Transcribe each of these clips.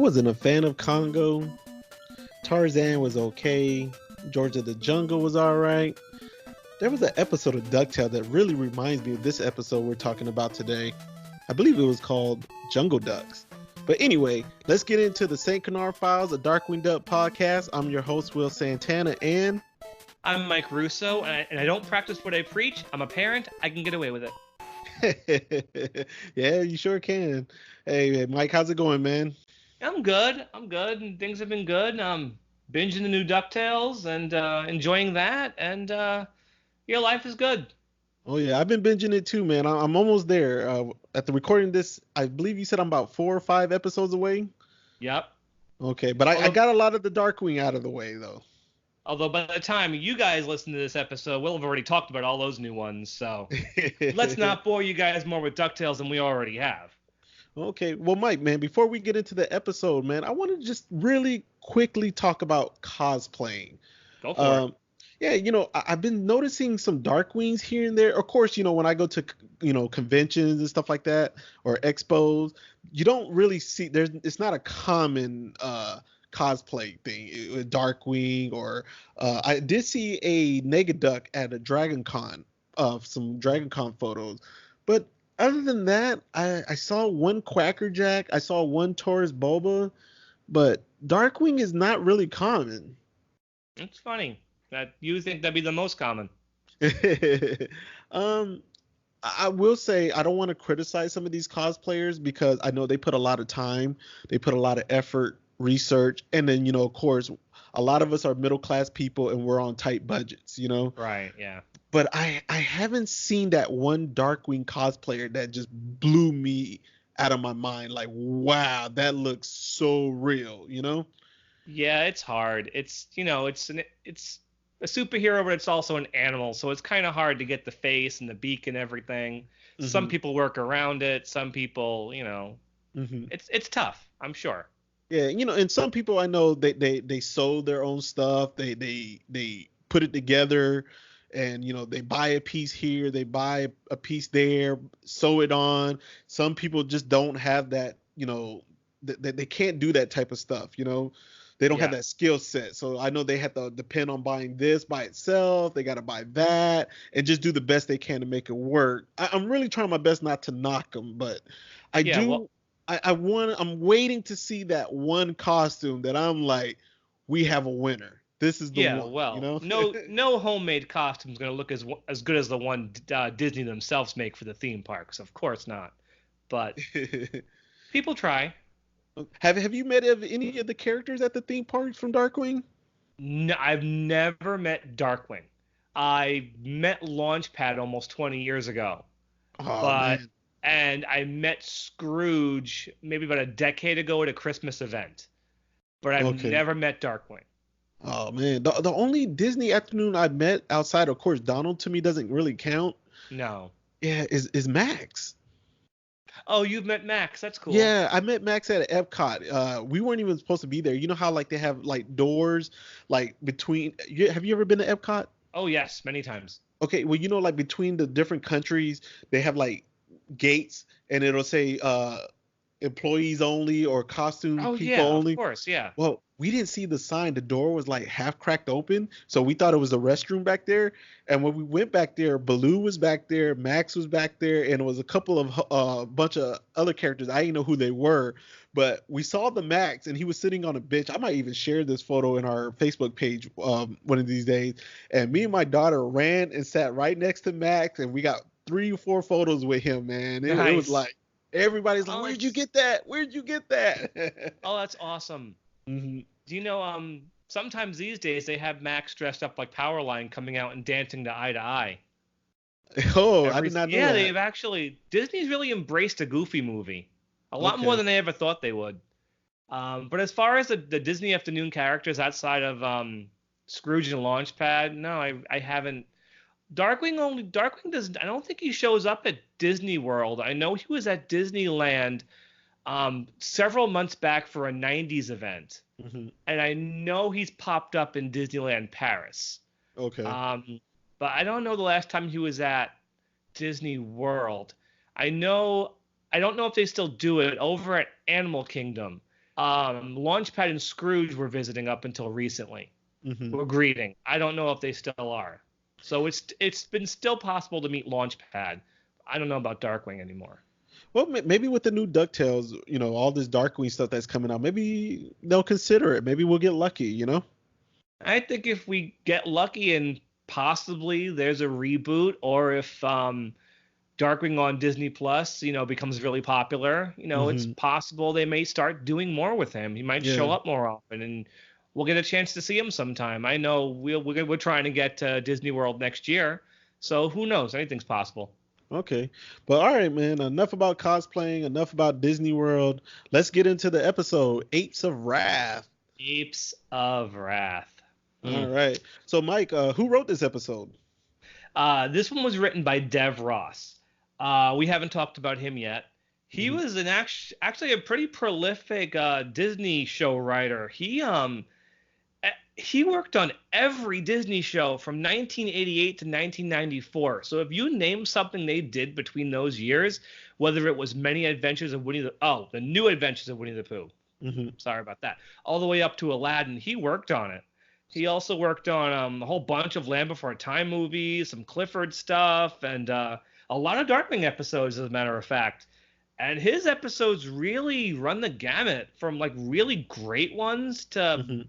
wasn't a fan of Congo. Tarzan was okay. George of the Jungle was all right. There was an episode of DuckTales that really reminds me of this episode we're talking about today. I believe it was called Jungle Ducks. But anyway, let's get into the St. Canard Files, a Darkwing Duck podcast. I'm your host, Will Santana, and I'm Mike Russo, and I don't practice what I preach. I'm a parent. I can get away with it. Yeah, you sure can. Hey, Mike, how's it going, man? I'm good. And things have been good. Binging the new DuckTales and enjoying that, and your life is good. Oh yeah, I've been binging it too, man. I'm almost there. At the recording this, I believe you said I'm about 4 or 5 episodes away. Yep. Okay, but I got a lot of the Darkwing out of the way though. Although by the time you guys listen to this episode, we'll have already talked about all those new ones. So let's not bore you guys more with DuckTales than we already have. Okay, well, Mike, man, before we get into the episode, man, I want to just really quickly talk about cosplaying. Go for it. Yeah, I've been noticing some Darkwings here and there. Of course, when I go to, conventions and stuff like that or expos, you don't really see it's not a common cosplay thing with Darkwing or I did see a Negaduck at a Dragon Con some Dragon Con photos, but other than that, I saw one Quackerjack, I saw one Taurus Boba, but Darkwing is not really common. It's funny that you think that'd be the most common. I will say I don't want to criticize some of these cosplayers because I know they put a lot of time, they put a lot of effort, research, and then of course a lot of us are middle class people and we're on tight budgets, Right, yeah. But I haven't seen that one Darkwing cosplayer that just blew me out of my mind. Like, wow, that looks so real, Yeah, it's hard. It's it's a superhero, but it's also an animal, so it's kind of hard to get the face and the beak and everything. Mm-hmm. Some people work around it. Some people, mm-hmm. It's tough, I'm sure. Yeah, and some people I know they sew their own stuff. They put it together. And, they buy a piece here, they buy a piece there, sew it on. Some people just don't have that, they can't do that type of stuff, They don't have that skill set. So I know they have to depend on buying this by itself. They got to buy that and just do the best they can to make it work. I'm really trying my best not to knock them, but I'm waiting to see that one costume that I'm like, we have a winner. This is the one. Well, no homemade costume is going to look as good as the one Disney themselves make for the theme parks. Of course not. But people try. Have you met any of the characters at the theme parks from Darkwing? No, I've never met Darkwing. I met Launchpad almost 20 years ago. Man. And I met Scrooge maybe about a decade ago at a Christmas event. But I've never met Darkwing. Oh man, the only Disney afternoon I met outside, of course, Donald to me doesn't really count. No. Yeah, is Max. Oh, you've met Max. That's cool. Yeah, I met Max at Epcot. We weren't even supposed to be there. You know how like they have like doors like between. Have you ever been to Epcot? Oh yes, many times. Okay, well like between the different countries, they have like gates, and it'll say employees only or costume people only. Of course, yeah. Well, we didn't see the sign. The door was like half cracked open, so we thought it was a restroom back there. And when we went back there, Baloo was back there, Max was back there, and it was a couple of bunch of other characters. I didn't know who they were, but we saw the Max, and he was sitting on a bench. I might even share this photo in our Facebook page one of these days. And me and my daughter ran and sat right next to Max, and we got 3 or 4 photos with him, man. Nice. It was like everybody's like, "Where'd you get that? Where'd you get that?" Oh, that's awesome. Mm-hmm. Do you know, sometimes these days they have Max dressed up like Powerline coming out and dancing to Eye to Eye. Oh, I did not know that. Yeah, they've actually, Disney's really embraced a Goofy movie. A lot more than they ever thought they would. But as far as the Disney afternoon characters outside of Scrooge and Launchpad, no, I haven't. Darkwing doesn't, I don't think he shows up at Disney World. I know he was at Disneyland several months back for a 90s event. Mm-hmm. And I know he's popped up in Disneyland Paris. Okay. But I don't know the last time he was at Disney World. I don't know if they still do it over at Animal Kingdom. Launchpad and Scrooge were visiting up until recently. Mm-hmm. Were greeting. I don't know if they still are. So it's been still possible to meet Launchpad. I don't know about Darkwing anymore. Well, maybe with the new DuckTales, all this Darkwing stuff that's coming out, maybe they'll consider it. Maybe we'll get lucky. I think if we get lucky and possibly there's a reboot, or if Darkwing on Disney Plus, becomes really popular, it's Mm-hmm. possible they may start doing more with him. He might show Yeah. up more often, and we'll get a chance to see him sometime. I know we're trying to get to Disney World next year, so who knows? Anything's possible. Okay. But all right, man. Enough about cosplaying. Enough about Disney World. Let's get into the episode, Apes of Wrath. Apes of Wrath. All right. So, Mike, who wrote this episode? This one was written by Dev Ross. We haven't talked about him yet. He was actually a pretty prolific Disney show writer. He worked on every Disney show from 1988 to 1994. So if you name something they did between those years, whether it was Many Adventures of the New Adventures of Winnie the Pooh. Mm-hmm. Sorry about that. All the way up to Aladdin, he worked on it. He also worked on a whole bunch of Land Before Time movies, some Clifford stuff, and a lot of Darkwing episodes, as a matter of fact. And his episodes really run the gamut from like really great ones to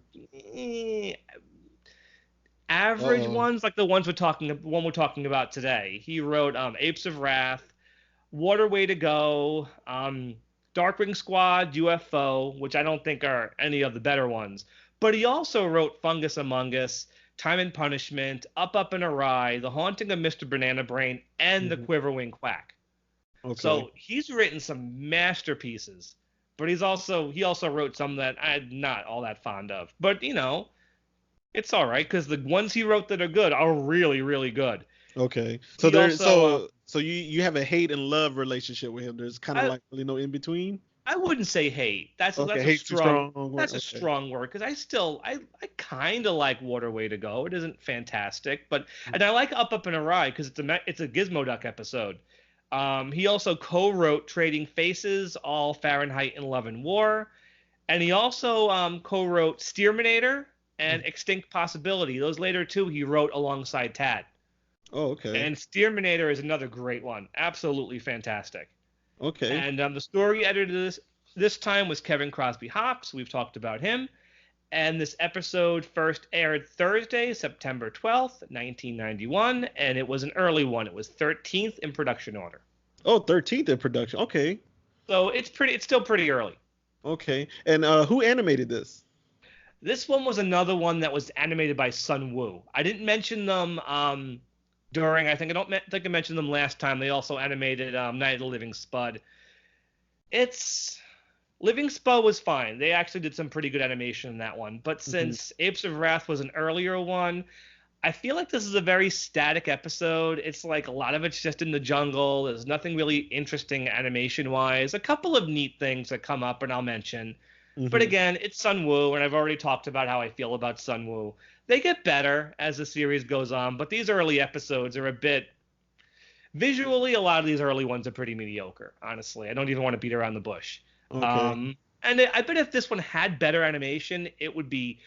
average ones, like the one we're talking about today. He wrote Apes of Wrath, Waterway to Go, Darkwing Squad, UFO, which I don't think are any of the better ones. But he also wrote Fungus Among Us, Time and Punishment, Up and Awry, The Haunting of Mr. Banana Brain, and The Quiverwing Quack. Okay. So he's written some masterpieces, but he also wrote some that I'm not all that fond of. But it's all right because the ones he wrote that are good are really, really good. Okay. So so you have a hate and love relationship with him. There's kind of like really no in between. I wouldn't say hate. That's a strong word. That's a strong word because I kind of like Waterway to Go. It isn't fantastic, and I like Up and Awry because it's a Gizmo Duck episode. He also co-wrote Trading Faces, All Fahrenheit in Love and War, and he also co-wrote Steerminator and Extinct Possibility. Those later two he wrote alongside Tad. Oh, okay. And Steerminator is another great one. Absolutely fantastic. Okay. And the story editor this time was Kevin Crosby Hopps. We've talked about him. And this episode first aired Thursday, September 12th, 1991, and it was an early one. It was 13th in production order. Oh, 13th in production. Okay. So it's still pretty early. Okay. And who animated this? This one was another one that was animated by Sun Wu. I didn't mention them I don't think I mentioned them last time. They also animated Night of the Living Spud. Living Spud was fine. They actually did some pretty good animation in that one. But since Apes of Wrath was an earlier one, I feel like this is a very static episode. It's like a lot of it's just in the jungle. There's nothing really interesting animation-wise. A couple of neat things that come up and I'll mention. But again, it's Sun Wu, and I've already talked about how I feel about Sun Wu. They get better as the series goes on, but these early episodes are a bit... Visually, a lot of these early ones are pretty mediocre, honestly. I don't even want to beat around the bush. Okay. And I bet if this one had better animation, it would be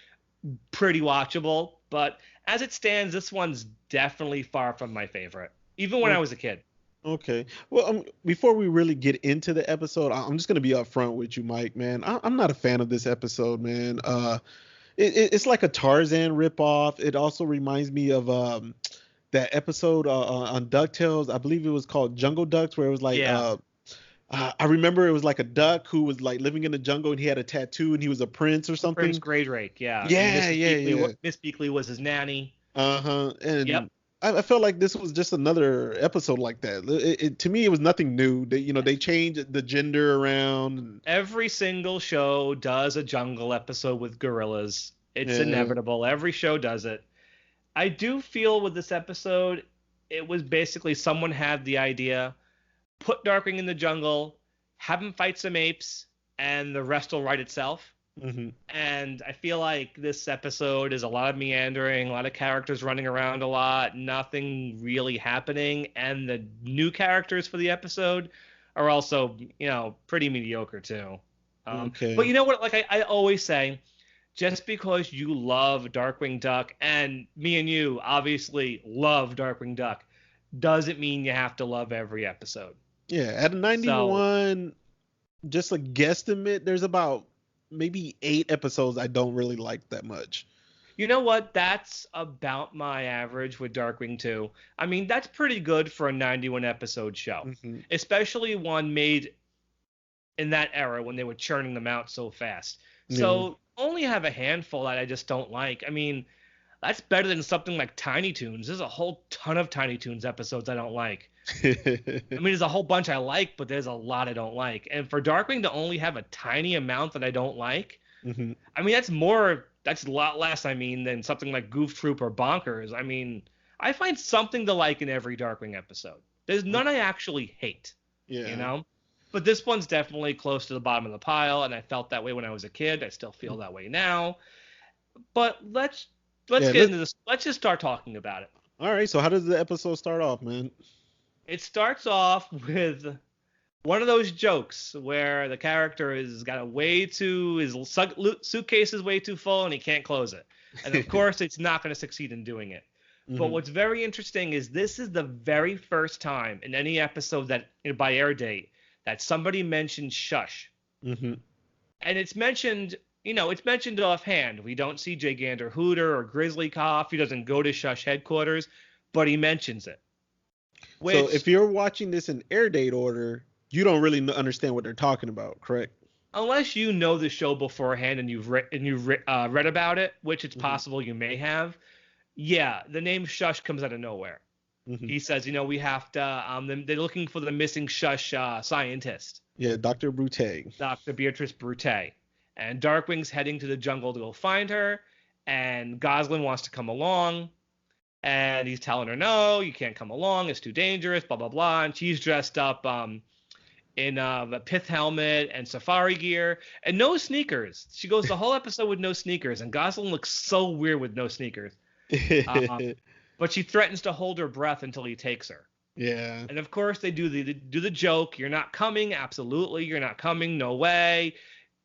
pretty watchable. But as it stands, this one's definitely far from my favorite, even when I was a kid. Okay. Well, before we really get into the episode, I'm just going to be upfront with you, Mike, man. I'm not a fan of this episode, man. It's like a Tarzan ripoff. It also reminds me of that episode on DuckTales. I believe it was called Jungle Ducks, where it was like I remember it was like a duck who was like living in the jungle and he had a tattoo and he was a prince or something. Prince Greydrake, yeah. Yeah. Miss Beakley was his nanny. And I felt like this was just another episode like that. To me, it was nothing new. They changed the gender around. Every single show does a jungle episode with gorillas. It's inevitable. Every show does it. I do feel with this episode, it was basically someone had the idea, put Darkwing in the jungle, have him fight some apes, and the rest will write itself. And I feel like this episode is a lot of meandering, a lot of characters running around a lot, nothing really happening, and the new characters for the episode are also, pretty mediocre too. Okay. But you know what? Like I always say, just because you love Darkwing Duck, and me and you obviously love Darkwing Duck, doesn't mean you have to love every episode. Yeah, at a So 91, just a guesstimate, there's about maybe 8 episodes I don't really like that much. you know what? That's about my average with Darkwing 2. I mean, that's pretty good for a 91 episode show, Hmm. especially one made in that era when they were churning them out so fast. Yeah. So only have a handful that I just don't like. I mean, that's better than something like Tiny Toons. There's a whole ton of Tiny Toons episodes I don't like. I mean, there's a whole bunch I like, but there's a lot I don't like. And for Darkwing to only have a tiny amount that I don't like, Hmm. I mean, that's a lot less, I mean, than something like Goof Troop or Bonkers. I mean, I find something to like in every Darkwing episode. There's none I actually hate, Yeah. you know? But this one's definitely close to the bottom of the pile, and I felt that way when I was a kid. I still feel that way now. But let's Yeah, get into this. Let's just start talking about it. All right, so how does the episode start off, man? It starts off with one of those jokes where the character is got a way too his suitcase is way too full and he can't close it, and of course it's not going to succeed in doing it. But Mhm. what's very interesting is this is the very first time in any episode that by air date that somebody mentioned shush, Mhm. and it's mentioned. It's mentioned offhand. We don't see Jay Gander Hooter or Grizzly Cough. He doesn't go to Shush headquarters, but he mentions it. So Which, if you're watching this in air date order, you don't really understand what they're talking about, correct? unless you know the show beforehand and read about it, which it's Mhm. possible you may have, yeah, the name Shush comes out of nowhere. Mhm. He says, we have to. They're looking for the missing Shush scientist, Yeah, Dr. Brute. Dr. Beatrice Brute, and Darkwing's heading to the jungle to go find her, and Goslin wants to come along. And he's telling her, no, you can't come along. It's too dangerous, blah, blah, blah. And she's dressed up in a pith helmet and safari gear and no sneakers. She goes the whole episode with no sneakers. And Goslin looks so weird with no sneakers. But she threatens to hold her breath until he takes her. Yeah. And of course, they do the joke. You're not coming. Absolutely. You're not coming. No way.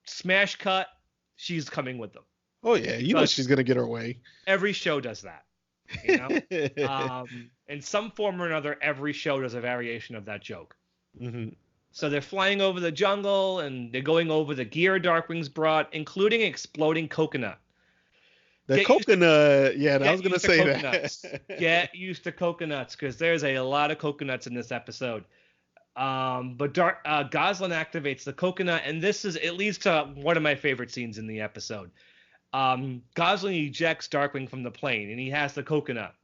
Smash cut. She's coming with them. Oh yeah, you know she's gonna get her way. Every show does that. In some form or another, every show does a variation of that joke. Mm-hmm. So they're flying over the jungle and they're going over the gear Darkwing's brought, including exploding coconut. The coconut, yeah, I was gonna say coconuts. that. Get used to coconuts because there's a lot of coconuts in this episode. But Goslin activates the coconut, and it leads to one of my favorite scenes in the episode. Goslin ejects Darkwing from the plane, and he has the coconut.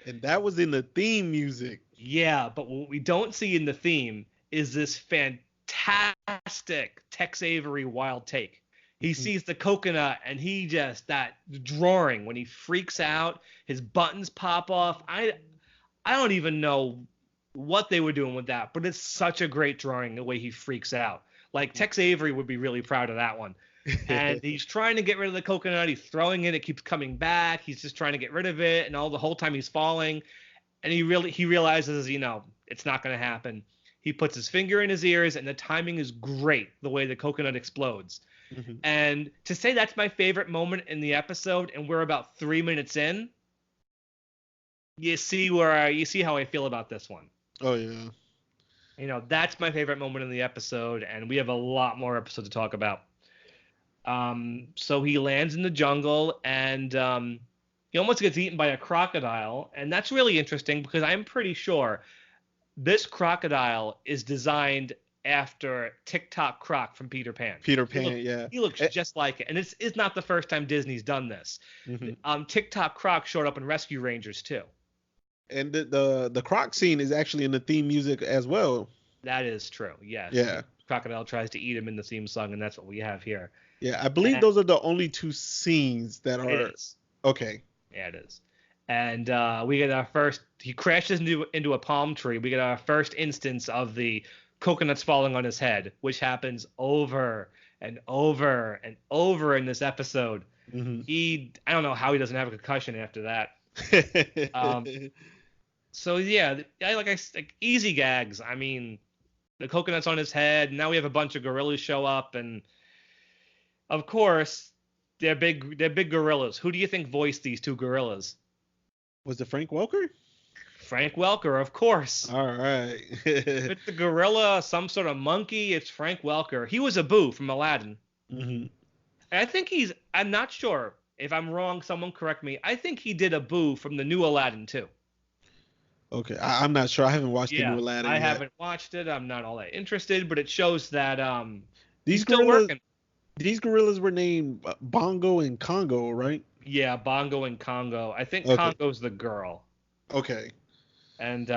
And that was in the theme music. Yeah, but what we don't see in the theme is this fantastic Tex Avery wild take. He sees the coconut, and that drawing when he freaks out, his buttons pop off. I don't even know what they were doing with that, but it's such a great drawing the way he freaks out. Like Tex Avery would be really proud of that one. And he's trying to get rid of the coconut. He's throwing it. It keeps coming back. He's just trying to get rid of it. And the whole time he's falling. And he realizes, it's not going to happen. He puts his finger in his ears, and the timing is great, the way the coconut explodes. Mm-hmm. And to say that's my favorite moment in the episode, and we're about 3 minutes in, you see how I feel about this one. Oh, yeah. That's my favorite moment in the episode, and we have a lot more episodes to talk about. So he lands in the jungle, and he almost gets eaten by a crocodile, and that's really interesting because I'm pretty sure this crocodile is designed after Tick-Tock Croc from Peter Pan. Yeah. He looks just like it, and it's not the first time Disney's done this. Mm-hmm. Tick-Tock Croc showed up in Rescue Rangers too. And the Croc scene is actually in the theme music as well. That is true. Yes. Yeah. Crocodile tries to eat him in the theme song, and that's what we have here. Yeah, I believe those are the only two scenes that are. It is. Okay. Yeah, it is. And we get our first. He crashes into a palm tree. We get our first instance of the coconuts falling on his head, which happens over and over and over in this episode. Mm-hmm. I don't know how he doesn't have a concussion after that. So yeah, like easy gags. I mean, the coconut's on his head. Now we have a bunch of gorillas show up, and Of course, they're big gorillas. Who do you think voiced these two gorillas? Was it Frank Welker? Frank Welker, of course. All right. If it's a gorilla, some sort of monkey, it's Frank Welker. He was Abu from Aladdin. hmm And I think I'm not sure. If I'm wrong, someone correct me. I think he did Abu from the new Aladdin too. Okay, I'm not sure. I haven't watched the Yeah, new Aladdin I yet. haven't watched it. I'm not all that interested, but it shows that he's These still gorillas, working. these gorillas were named Bongo and Congo, right? Yeah, Bongo and Congo. I think Okay. Congo's the girl. Okay. And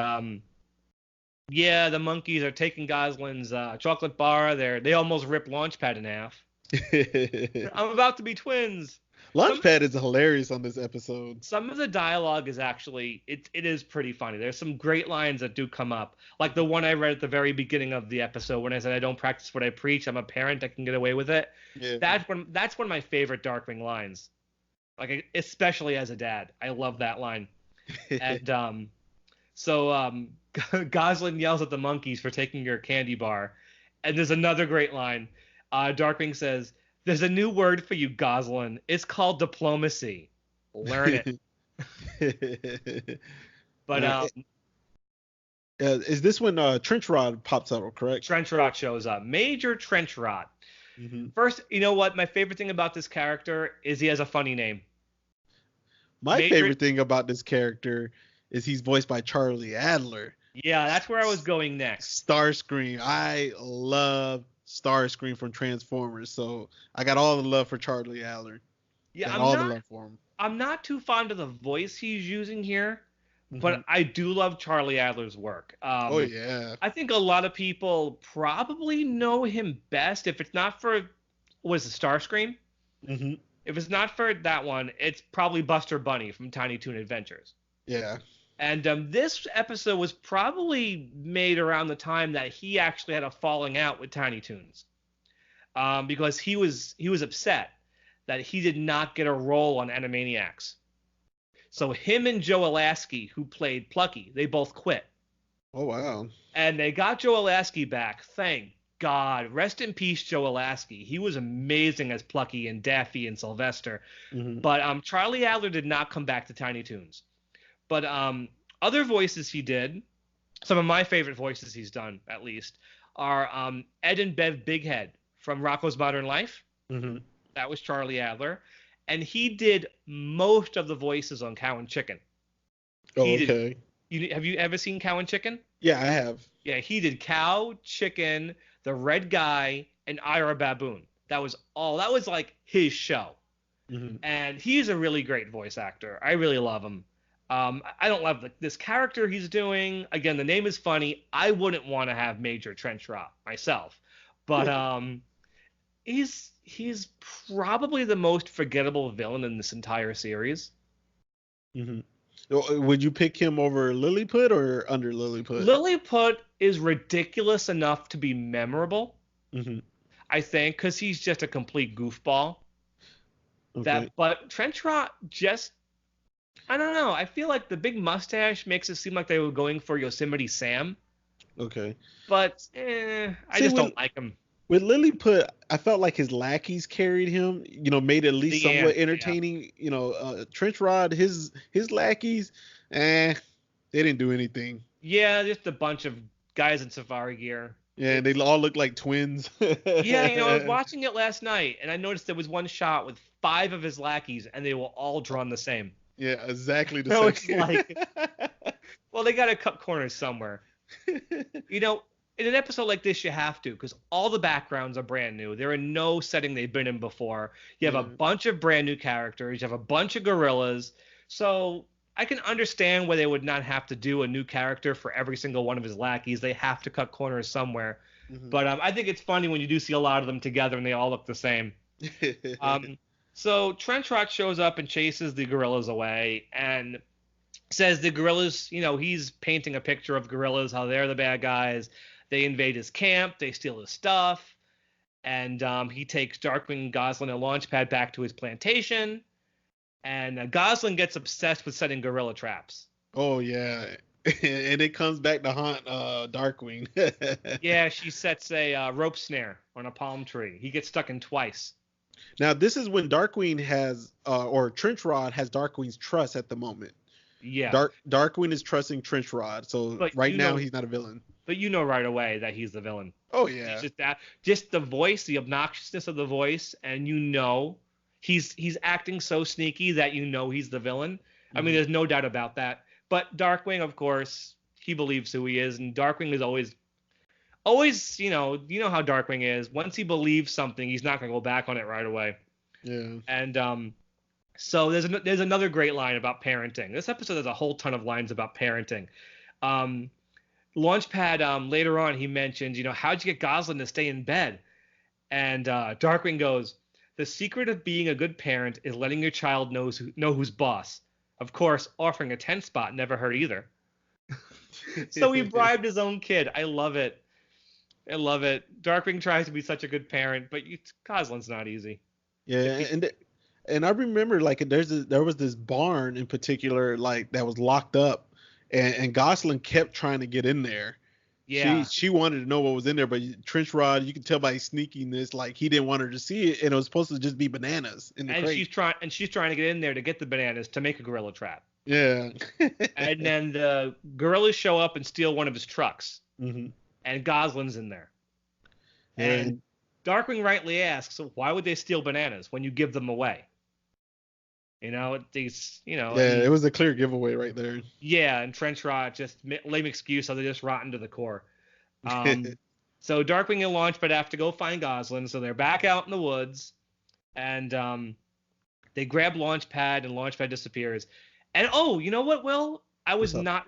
yeah, the monkeys are taking Gosling's chocolate bar. They almost rip Launchpad in half. I'm about to be twins. Launchpad is hilarious on this episode. Some of the dialogue is actually it is pretty funny. There's some great lines that do come up, like the one I read at the very beginning of the episode when I said I don't practice what I preach. I'm a parent. I can get away with it. Yeah. That's one of my favorite Darkwing lines. Like especially as a dad, I love that line. And so Gosling yells at the monkeys for taking your candy bar, and there's another great line. Darkwing says, "There's a new word for you, Gosling. It's called diplomacy. Learn it." But is this when Trenchrot pops up, correct? Trenchrot shows up. Major Trenchrot. First, you know what? My favorite thing about this character is he has a funny name. My favorite thing about this character is he's voiced by Charlie Adler. Yeah, that's where I was going next. Starscream. I love Starscream from Transformers, so I got all the love for Charlie Adler. Yeah, the love for him. I'm not too fond of the voice he's using here, but I do love Charlie Adler's work. Oh yeah. I think a lot of people probably know him best if it's not for Starscream. If it's not for that one, it's probably Buster Bunny from Tiny Toon Adventures. Yeah. And this episode was probably made around the time that he actually had a falling out with Tiny Toons, because he was upset that he did not get a role on Animaniacs. So him and Joe Alasky, who played Plucky, they both quit. Oh wow. And they got Joe Alasky back. Thank God. Rest in peace, Joe Alasky. He was amazing as Plucky and Daffy and Sylvester. But Charlie Adler did not come back to Tiny Toons. But other voices he did, some of my favorite voices he's done, at least, are Ed and Bev Bighead from Rocko's Modern Life. That was Charlie Adler. And he did most of the voices on Cow and Chicken. Oh, okay. Have you ever seen Cow and Chicken? Yeah, I have. Yeah, he did Cow, Chicken, the Red Guy, and Ira Baboon. That was like his show. And he's a really great voice actor. I really love him. I don't love this character he's doing. Again, the name is funny. I wouldn't want to have Major Trenchrot myself, but he's probably the most forgettable villain in this entire series. Would you pick him over Lilliput or under Lilliput? Lilliput is ridiculous enough to be memorable. I think, because he's just a complete goofball. Okay. But Trenchrot just, I don't know. I feel like the big mustache makes it seem like they were going for Yosemite Sam. Okay. But I just don't like him. With Lilliput, I felt like his lackeys carried him, made it at least somewhat entertaining. Yeah. Trenchrot, his lackeys, they didn't do anything. Yeah, just a bunch of guys in safari gear. Yeah, and they all look like twins. Yeah, I was watching it last night, and I noticed there was one shot with 5 of his lackeys, and they were all drawn the same. Yeah, exactly the so same. It's like, well, they got to cut corners somewhere. In an episode like this, you have to, because all the backgrounds are brand new. They're in no setting they've been in before. You have a bunch of brand new characters. You have a bunch of gorillas. So I can understand why they would not have to do a new character for every single one of his lackeys. They have to cut corners somewhere. But I think it's funny when you do see a lot of them together and they all look the same. So Trenchrot shows up and chases the gorillas away and says the gorillas, he's painting a picture of gorillas, how they're the bad guys. They invade his camp. They steal his stuff. And he takes Darkwing, Gosling, and Launchpad back to his plantation. And Gosling gets obsessed with setting gorilla traps. Oh, yeah. And it comes back to haunt Darkwing. Yeah, she sets a rope snare on a palm tree. He gets stuck in twice. Now this is when Darkwing has or Trenchrot has Darkwing's trust at the moment. Yeah. Darkwing is trusting Trenchrot, so But right now he's not a villain. But you know right away that he's the villain. Oh yeah. It's just the voice, the obnoxiousness of the voice, and he's acting so sneaky that he's the villain. I mean, there's no doubt about that. But Darkwing, of course, he believes who he is, and Darkwing is always, you know how Darkwing is. Once he believes something, he's not gonna go back on it right away. Yeah. And so there's another great line about parenting. This episode has a whole ton of lines about parenting. Launchpad, later on, he mentions, how'd you get Goslin to stay in bed? And Darkwing goes, the secret of being a good parent is letting your child know who's boss. Of course, offering a 10 spot never hurt either. So he bribed his own kid. I love it. Darkwing tries to be such a good parent, but Goslin's not easy. Yeah, and I remember like there was this barn in particular like that was locked up, and Goslin kept trying to get in there. Yeah. She wanted to know what was in there, but Trenchrot, you can tell by his sneakiness, like he didn't want her to see it, and it was supposed to just be bananas in the crate. She's trying to get in there to get the bananas to make a gorilla trap. Yeah. And then the gorillas show up and steal one of his trucks. Mm-hmm. And Goslin's in there. Yeah. And Darkwing rightly asks, why would they steal bananas when you give them away? Yeah, it was a clear giveaway right there. Yeah, and Trenchrot just lame excuse, so they're just rotten to the core. So Darkwing and Launchpad have to go find Goslin, so they're back out in the woods, and they grab Launchpad, and Launchpad disappears. And you know what, Will? I was not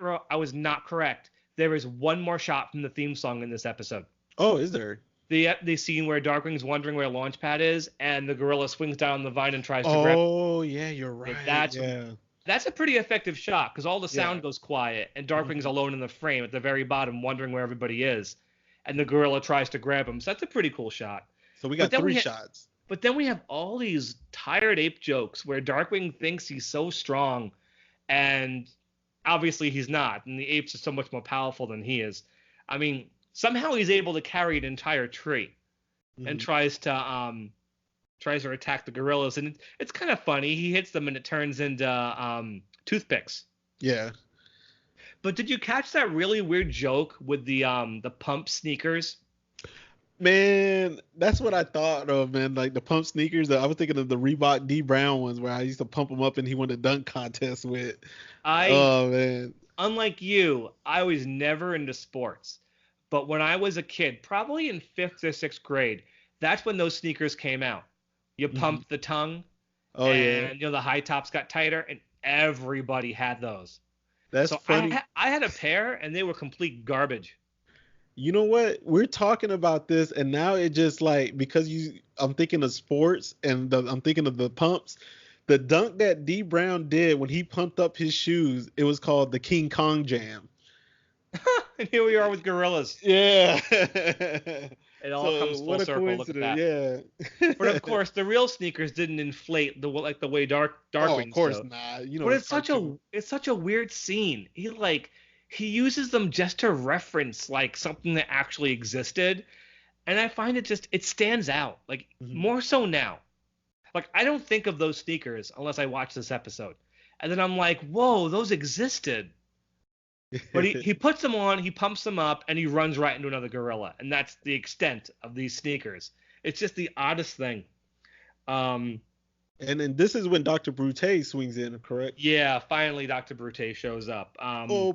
correct. There is one more shot from the theme song in this episode. Oh, is there? The scene where Darkwing's wondering where Launchpad is, and the gorilla swings down the vine and tries to grab. Oh, yeah, you're right. That's a pretty effective shot because all the sound goes quiet, and Darkwing's alone in the frame at the very bottom, wondering where everybody is, and the gorilla tries to grab him. So that's a pretty cool shot. So we got three shots. But then we have all these tired ape jokes where Darkwing thinks he's so strong, and obviously he's not, and the apes are so much more powerful than he is. I mean, somehow he's able to carry an entire tree, and tries to attack the gorillas, and it's kind of funny. He hits them and it turns into toothpicks. Yeah. But did you catch that really weird joke with the pump sneakers? Man, that's what I thought of, man. Like the pump sneakers. I was thinking of the Reebok D Brown ones where I used to pump them up and he won a dunk contest with. Oh man. Unlike you, I was never into sports. But when I was a kid, probably in 5th or 6th grade, that's when those sneakers came out. You pumped the tongue. Oh, and, the high tops got tighter, and everybody had those. That's funny. I had a pair, and they were complete garbage. You know what? We're talking about this, and now it just like, because I'm thinking of sports, and I'm thinking of the pumps. The dunk that D Brown did when he pumped up his shoes, it was called the King Kong Jam. And here we are with gorillas. Yeah. It all comes full circle. Look at that. Yeah. But of course, the real sneakers didn't inflate the way Darkwing. Oh, of course not. But it's such a weird scene. He uses them just to reference like something that actually existed, and I find it stands out like more so now. Like I don't think of those sneakers unless I watch this episode, and then I'm like, whoa, those existed. But he puts them on, he pumps them up, and he runs right into another gorilla. And that's the extent of these sneakers. It's just the oddest thing. And then this is when Dr. Brute swings in, correct? Yeah, finally Dr. Brute shows up.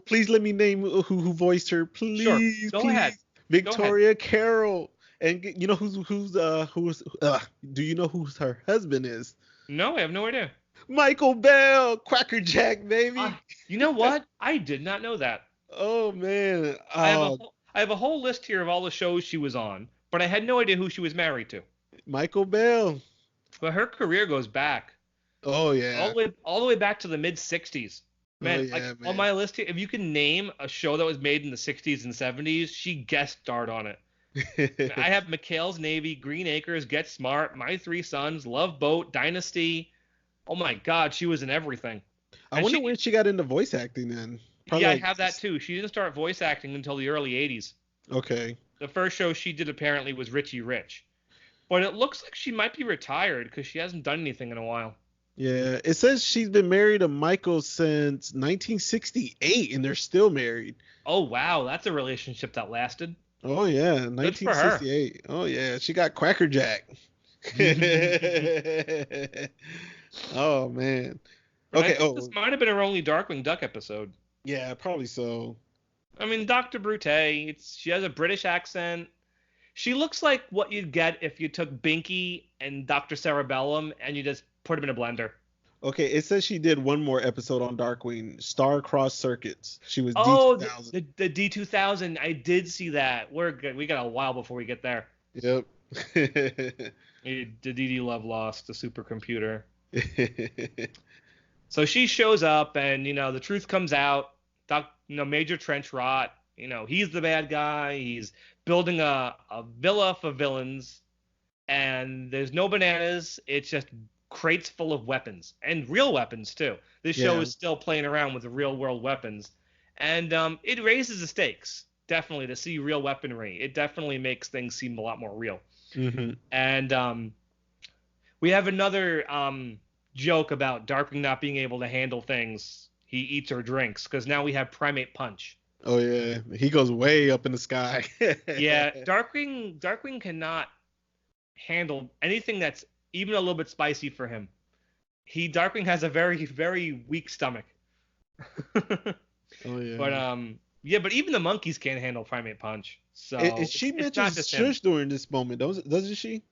Please let me name who voiced her. Please. Sure. Go ahead. Victoria Carroll. And you know do you know who her husband is? No, I have no idea. Michael Bell, Quacker Jack, baby. You know what? I did not know that. Oh man, I have a whole list here of all the shows she was on, but I had no idea who she was married to. Michael Bell. But her career goes back. Oh yeah. All the way back to the mid '60s. Man, man. On my list here, if you can name a show that was made in the '60s and '70s, she guest starred on it. I have McHale's Navy, Green Acres, Get Smart, My Three Sons, Love Boat, Dynasty. Oh my God, she was in everything. I wonder when she got into voice acting then. Probably I have that too. She didn't start voice acting until the early 80s. Okay. The first show she did apparently was Richie Rich. But it looks like she might be retired because she hasn't done anything in a while. Yeah, it says she's been married to Michael since 1968, and they're still married. Oh wow, that's a relationship that lasted. Oh yeah, Good for her. 1968. Oh yeah, she got Cracker Jack. Oh man. And I Okay. think this Oh might have been her only Darkwing Duck episode. yeah, probably so. I mean, Dr. Brute, she has a British accent. She looks like what you'd get if you took Binky and Dr. Cerebellum and you just put them in a blender. Okay, it says she did one more episode on Darkwing, Star Cross Circuits. She was Oh, D2000. the D2000. I did see that. We're good. We got a while before we get there. Yep. The DD Love lost the supercomputer. So she shows up, and the truth comes out. Major Trenchrot, he's the bad guy. He's building a villa for villains, and there's no bananas. It's just crates full of weapons, and real weapons too. This show is still playing around with the real world weapons, and it raises the stakes definitely to see real weaponry. It definitely makes things seem a lot more real. Mm-hmm. And we have another joke about Darkwing not being able to handle things he eats or drinks, because now we have primate punch. Oh yeah, he goes way up in the sky. Yeah, Darkwing cannot handle anything that's even a little bit spicy for him. Darkwing has a very, very weak stomach. Oh yeah. But even the monkeys can't handle primate punch. So she mentions shush during this moment, doesn't she?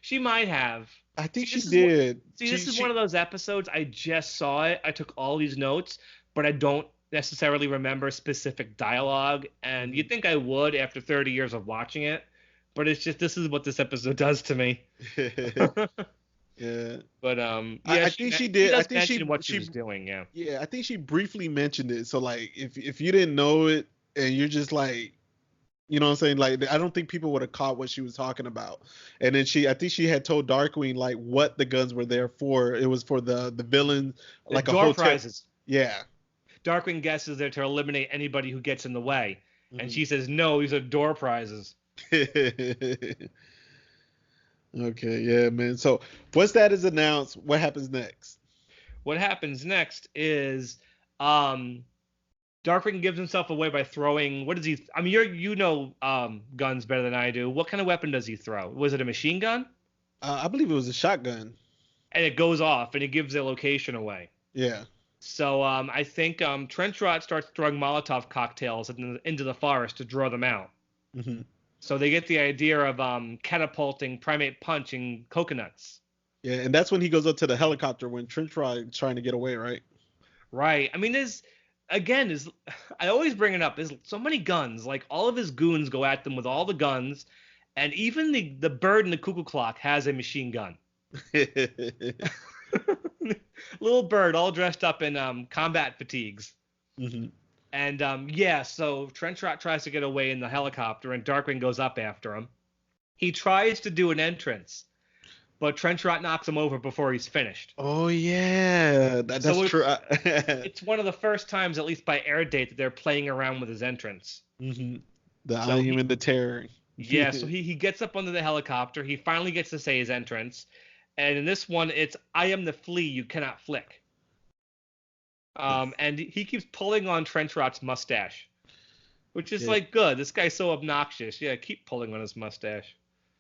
She might have. I think she did. This is one of those episodes. I just saw it. I took all these notes, but I don't necessarily remember specific dialogue. And you'd think I would after 30 years of watching it, but it's just, this is what this episode does to me. Yeah. But I think she did. I think she was doing. Yeah. Yeah, I think she briefly mentioned it. So like, if you didn't know it and you're just like, you know what I'm saying? Like, I don't think people would have caught what she was talking about. And then I think she had told Darkwing like what the guns were there for. It was for the villain, like door a hotel. prizes. Yeah. Darkwing guesses they're to eliminate anybody who gets in the way, and she says no, these are door prizes. Okay, yeah, man. So once that is announced, what happens next? What happens next is Darkwing gives himself away by throwing. What does he? I mean, you know guns better than I do. What kind of weapon does he throw? Was it a machine gun? I believe it was a shotgun. And it goes off, and it gives their location away. Yeah. So I think Trenchrot starts throwing Molotov cocktails into the forest to draw them out. Mm-hmm. So they get the idea of catapulting primate punch in coconuts. Yeah, and that's when he goes up to the helicopter when Trenchrot is trying to get away, right? Right. I mean, I always bring it up. There's so many guns. Like, all of his goons go at them with all the guns, and even the bird in the cuckoo clock has a machine gun. Little bird, all dressed up in combat fatigues. Mm-hmm. And so Trenchrot tries to get away in the helicopter, and Darkwing goes up after him. He tries to do an entrance, but Trenchrot knocks him over before he's finished. Oh yeah, that's true. It's one of the first times, at least by air date, that they're playing around with his entrance. Mm-hmm. I am in the terror. Yeah, so he gets up under the helicopter. He finally gets to say his entrance. And in this one, it's, I am the flea you cannot flick. And he keeps pulling on Trenchrot's mustache, which is like, good. This guy's so obnoxious. Yeah, keep pulling on his mustache.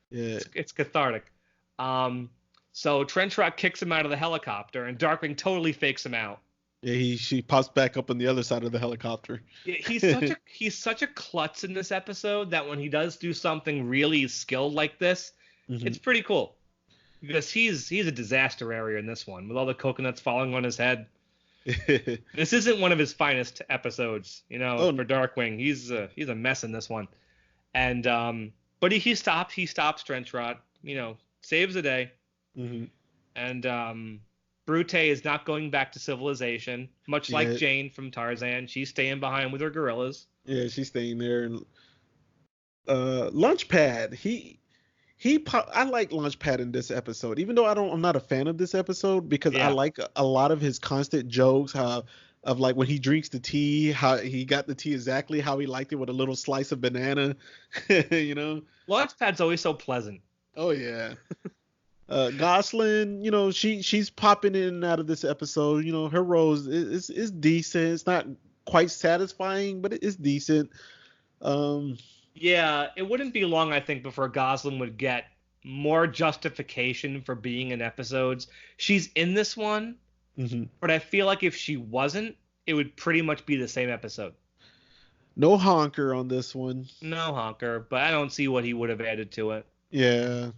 Yeah. It's cathartic. So Trenchrot kicks him out of the helicopter, and Darkwing totally fakes him out. Yeah, she pops back up on the other side of the helicopter. Yeah, he's such a klutz in this episode that when he does do something really skilled like this, it's pretty cool. Because he's a disaster area in this one, with all the coconuts falling on his head. This isn't one of his finest episodes, for Darkwing. He's a mess in this one. And but he stops Trenchrot, saves the day. Mm-hmm. And Brute is not going back to civilization, much like Jane from Tarzan. She's staying behind with her gorillas. Yeah, she's staying there. And Launchpad, I like Launchpad in this episode, even though I'm not a fan of this episode, because I like a lot of his constant jokes, of like when he drinks the tea, how he got the tea exactly how he liked it, with a little slice of banana, Launchpad's always so pleasant. Oh yeah. Gosling, she's popping in and out of this episode. Her role is decent. It's not quite satisfying, but it is decent. Um, Yeah, it wouldn't be long, I think, before Gosling would get more justification for being in episodes. She's in this one, mhm. but I feel like if she wasn't, it would pretty much be the same episode. No honker on this one. No honker, but I don't see what he would have added to it. Yeah.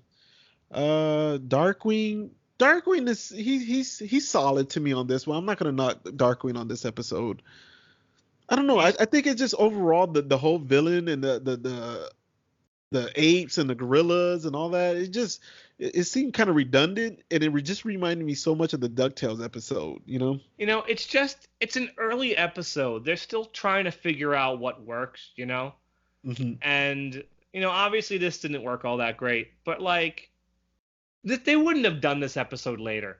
Darkwing. Darkwing is he's solid to me on this one. I'm not gonna knock Darkwing on this episode. I don't know. I think it's just overall the whole villain and the apes and the gorillas and all that. It seemed kind of redundant, and it just reminded me so much of the DuckTales episode. It's an early episode. They're still trying to figure out what works, Hmm. And obviously this didn't work all that great, but like they wouldn't have done this episode later.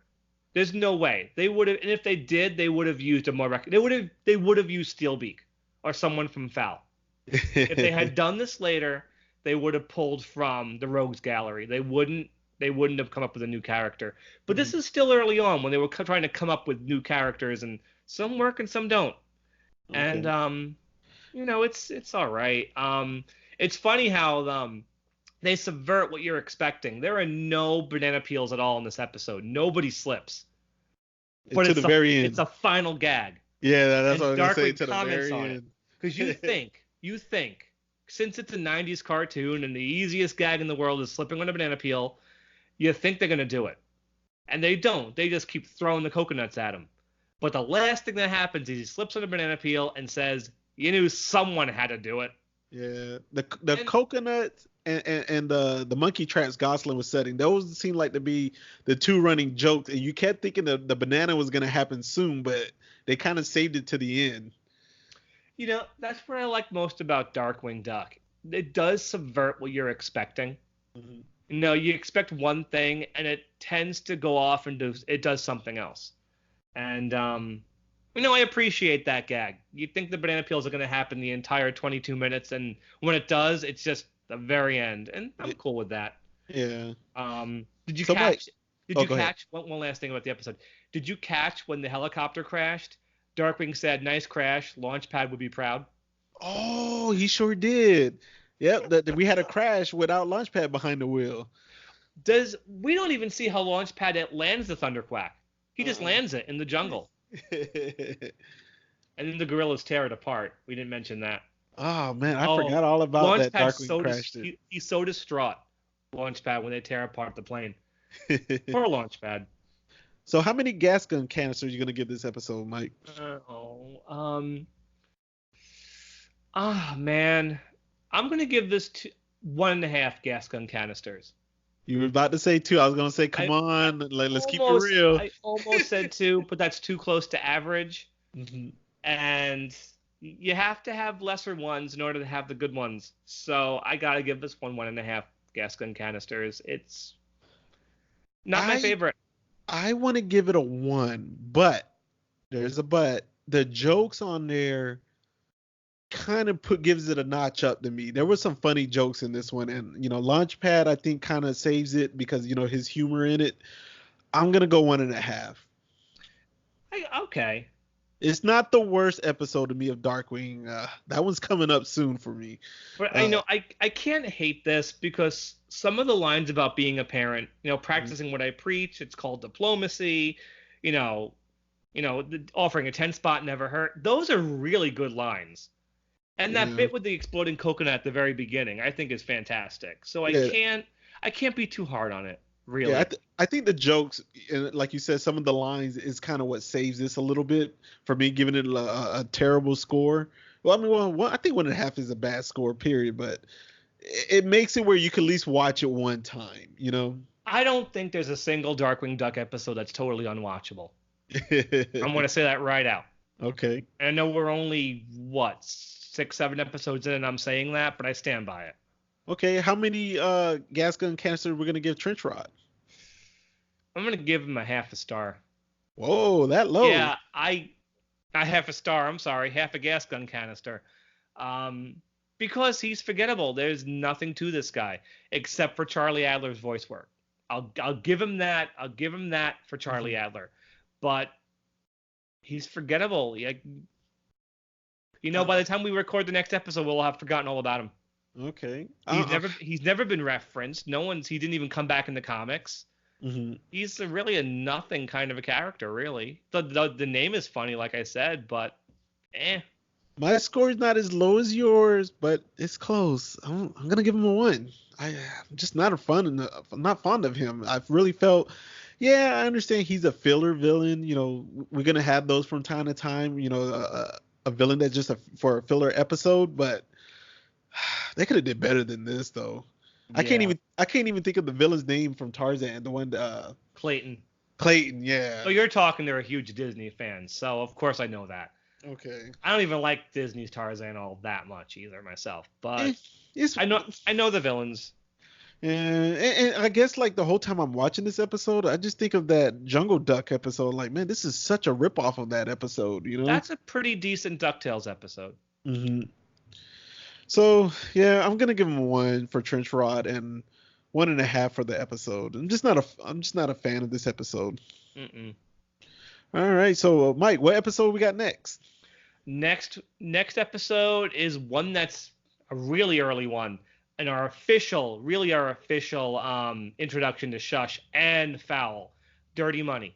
There's no way they would have, and if they did, they would have used a more they would have used Steelbeak or someone from Foul. If they had done this later, they would have pulled from the Rogues Gallery. They wouldn't have come up with a new character. But this is still early on when they were trying to come up with new characters, and some work and some don't. Okay. And it's all right. It's funny how they subvert what you're expecting. There are no banana peels at all in this episode. Nobody slips. But to the very end. It's a final gag. Yeah, that's what I was gonna say. Darkwing To the comments very on end. it. Because you think, since it's a 90s cartoon and the easiest gag in the world is slipping on a banana peel, you think they're going to do it. And they don't. They just keep throwing the coconuts at him. But the last thing that happens is he slips on a banana peel and says, you knew someone had to do it. Yeah, the coconuts and the monkey traps Gosling was setting, those seemed like to be the two running jokes, and you kept thinking the banana was going to happen soon, but they kind of saved it to the end. That's what I like most about Darkwing Duck. It does subvert what you're expecting. Mm-hmm. You expect one thing, and it tends to go off and it does something else. And I appreciate that gag. You think the banana peels are going to happen the entire 22 minutes, and when it does, it's just the very end, and I'm cool with that. Yeah. Did you So, catch? Mike- Did Oh, you go ahead. catch one last thing about the episode? Did you catch when the helicopter crashed? Darkwing said, "Nice crash. Launchpad would be proud." Oh, he sure did. Yep, that we had a crash without Launchpad behind the wheel. We don't even see how Launchpad it lands the thunderquack. He just lands it in the jungle, and then the gorillas tear it apart. We didn't mention that. Oh man, I forgot all about that. Launchpad's Darkwing crashed it. he's so distraught, Launchpad, when they tear apart the plane. Poor Launchpad. So how many gas gun canisters are you gonna give this episode, Mike? Man, I'm gonna give this 1.5 gas gun canisters. You were about to say 2. I was gonna say, come on, let's keep it real. I almost said 2, but that's too close to average. Mm-hmm. And you have to have lesser ones in order to have the good ones. So I gotta give this 1.5 gas gun canisters. It's not my favorite. I want to give it a 1, but there's a but. The jokes on there kind of gives it a notch up to me. There were some funny jokes in this one, and Launchpad I think kind of saves it because his humor in it. I'm gonna go 1.5. Okay. It's not the worst episode to me of Darkwing. That one's coming up soon for me. But I can't hate this because some of the lines about being a parent, practicing what I preach, it's called diplomacy, offering a 10 spot never hurt. Those are really good lines. And that bit with the exploding coconut at the very beginning, I think is fantastic. So I can't be too hard on it, really. Yeah, I think the jokes, and like you said, some of the lines is kind of what saves this a little bit for me, giving it a terrible score. Well, I mean, I think 1.5 is a bad score, period. But it makes it where you can at least watch it one time, I don't think there's a single Darkwing Duck episode that's totally unwatchable. I'm going to say that right out. Okay. And I know we're only, 6-7 episodes in and I'm saying that, but I stand by it. Okay, how many gas gun canisters we're going to give Trenchrot? I'm going to give him a 0.5 star. Whoa, that low. Yeah, I 0.5 star, I'm sorry, half a gas gun canister. Because he's forgettable. There's nothing to this guy except for Charlie Adler's voice work. I'll give him that. I'll give him that for Charlie Adler. But he's forgettable. By the time we record the next episode, we'll have forgotten all about him. Okay. He's never been referenced. He didn't even come back in the comics. Mm-hmm. He's really a nothing kind of a character, really. The name is funny, like I said, but My score is not as low as yours, but it's close. I'm gonna give him a 1. I'm just not I'm not fond of him. I've really felt, I understand he's a filler villain. We're gonna have those from time to time. A villain that's just for a filler episode, but they could have did better than this, though. Yeah. I can't even think of the villain's name from Tarzan. The one, Clayton. Clayton, yeah. Oh, you're talking. They're a huge Disney fan, so of course I know that. Okay. I don't even like Disney's Tarzan all that much either myself, but I know the villains. And I guess like the whole time I'm watching this episode, I just think of that Jungle Duck episode. Like, man, this is such a ripoff of that episode. That's a pretty decent DuckTales episode. Mm-hmm. So yeah, I'm gonna give him a 1 for Trenchrot and 1.5 for the episode. I'm just not a fan of this episode. Mm-mm. All right, so Mike, what episode we got next? Next episode is one that's a really early one, and our official introduction to Shush and Fowl, Dirty Money.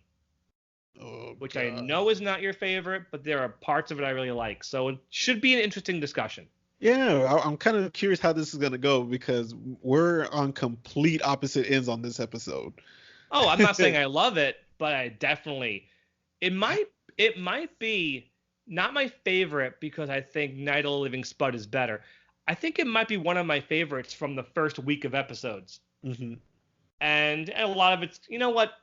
Which God. I know is not your favorite, but there are parts of it I really like. So it should be an interesting discussion. Yeah, I'm kind of curious how this is going to go because we're on complete opposite ends on this episode. Oh, I'm not saying I love it, but it might be not my favorite because I think Night of the Living Spud is better. I think it might be one of my favorites from the first week of episodes. Mm-hmm. And a lot of it's, you know what?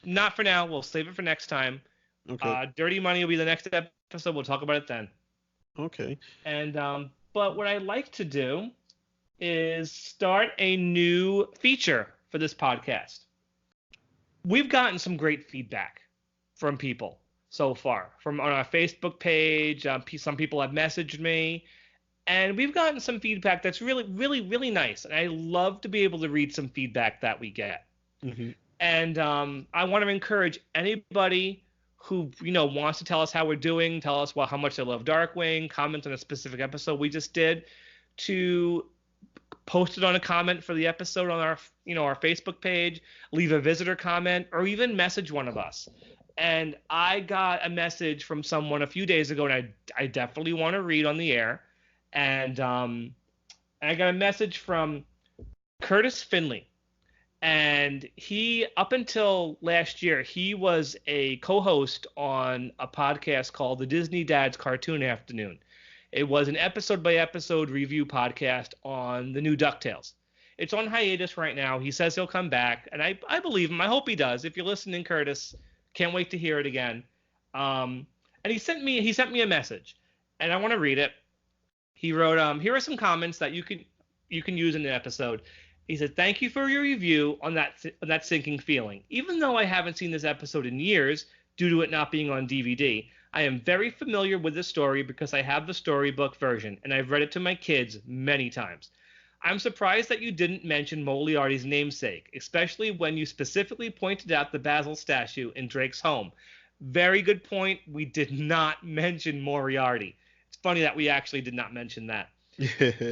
Not for now. We'll save it for next time. Okay. Dirty Money will be the next episode. We'll talk about it then. Okay. And but what I like to do is start a new feature for this podcast. We've gotten some great feedback from people so far, from on our Facebook page. Some people have messaged me, and we've gotten some feedback that's really, really, really nice. And I love to be able to read some feedback that we get. Mm-hmm. And I want to encourage anybody who wants to tell us how we're doing, tell us how much they love Darkwing, comment on a specific episode we just did, to post it on a comment for the episode on our Facebook page, leave a visitor comment, or even message one of us. And I got a message from someone a few days ago, and I definitely want to read on the air. And I got a message from Curtis Finley. And he, up until last year, he was a co-host on a podcast called the Disney Dad's Cartoon Afternoon. It was an episode-by-episode review podcast on the new DuckTales. It's on hiatus right now. He says he'll come back, and I believe him. I hope he does. If you're listening, Curtis, can't wait to hear it again. And he sent me a message, and I want to read it. He wrote, "Here are some comments that you can use in the episode." He said, "Thank you for your review on that sinking feeling. Even though I haven't seen this episode in years due to it not being on DVD, I am very familiar with the story because I have the storybook version, and I've read it to my kids many times. I'm surprised that you didn't mention Moriarty's namesake, especially when you specifically pointed out the Basil statue in Drake's home. Very good point. We did not mention Moriarty. It's funny that we actually did not mention that.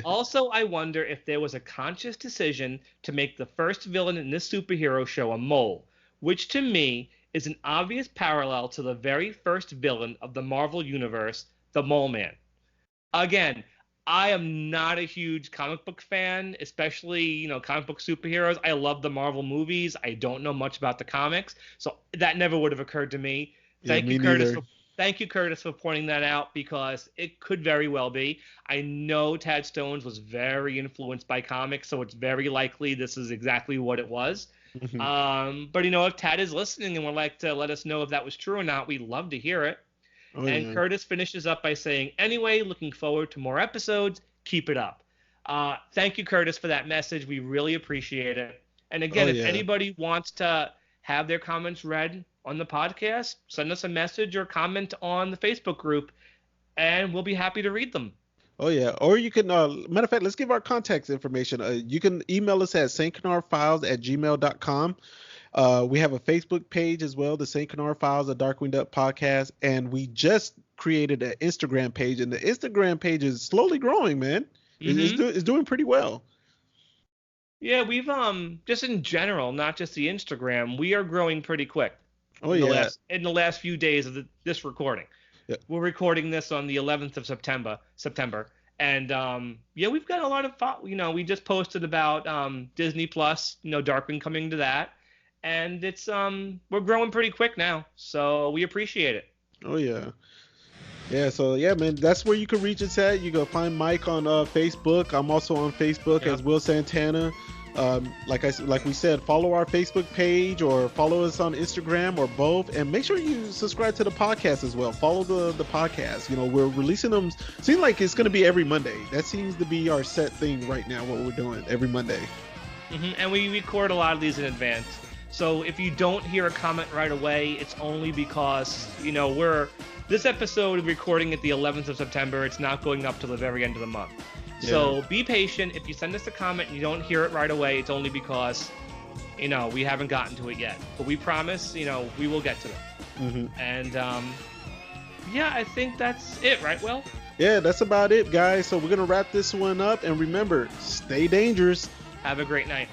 Also, I wonder if there was a conscious decision to make the first villain in this superhero show a mole, which to me is an obvious parallel to the very first villain of the Marvel Universe, the Mole Man. Again, I am not a huge comic book fan, especially, comic book superheroes. I love the Marvel movies. I don't know much about the comics, so that never would have occurred to me. Thank you, Curtis, for pointing that out, because it could very well be. I know Tad Stones was very influenced by comics, so it's very likely this is exactly what it was. Mm-hmm. But if Tad is listening and would like to let us know if that was true or not, we'd love to hear it. Oh, and yeah. Curtis finishes up by saying, "Anyway, looking forward to more episodes. Keep it up." Thank you, Curtis, for that message. We really appreciate it. And again, if anybody wants to have their comments read on the podcast, send us a message or comment on the Facebook group, and we'll be happy to read them. Oh yeah, or you can matter of fact, let's give our contact information. You can email us at stcanardfiles@gmail.com. We have a Facebook page as well, the St. Canard Files, a Darkwing Duck podcast, and we just created an Instagram page, and the Instagram page is slowly growing, man. It's doing pretty well. Yeah, we've just in general, not just the Instagram, we are growing pretty quick. Oh yeah. In the last few days of this recording. Yeah. We're recording this on the 11th of September, and yeah, we've got a lot of we just posted about Disney Plus, Darkwing coming to that, and it's we're growing pretty quick now, so we appreciate it. Oh yeah. Yeah, so yeah, man, that's where you can reach us at. You can find Mike on Facebook. I'm also on Facebook as Will Santana. Like we said, follow our Facebook page or follow us on Instagram or both, and make sure you subscribe to the podcast as well. Follow the podcast. We're releasing them. Seems like it's going to be every Monday. That seems to be our set thing right now. What we're doing every Monday. And we record a lot of these in advance. So if you don't hear a comment right away, it's only because this episode is recording at the 11th of September. It's not going up till the very end of the month. Yeah. So be patient. If you send us a comment and you don't hear it right away, it's only because, we haven't gotten to it yet. But we promise, we will get to it. And, yeah, I think that's it, right, Will? Yeah, that's about it, guys. So we're going to wrap this one up. And remember, stay dangerous. Have a great night.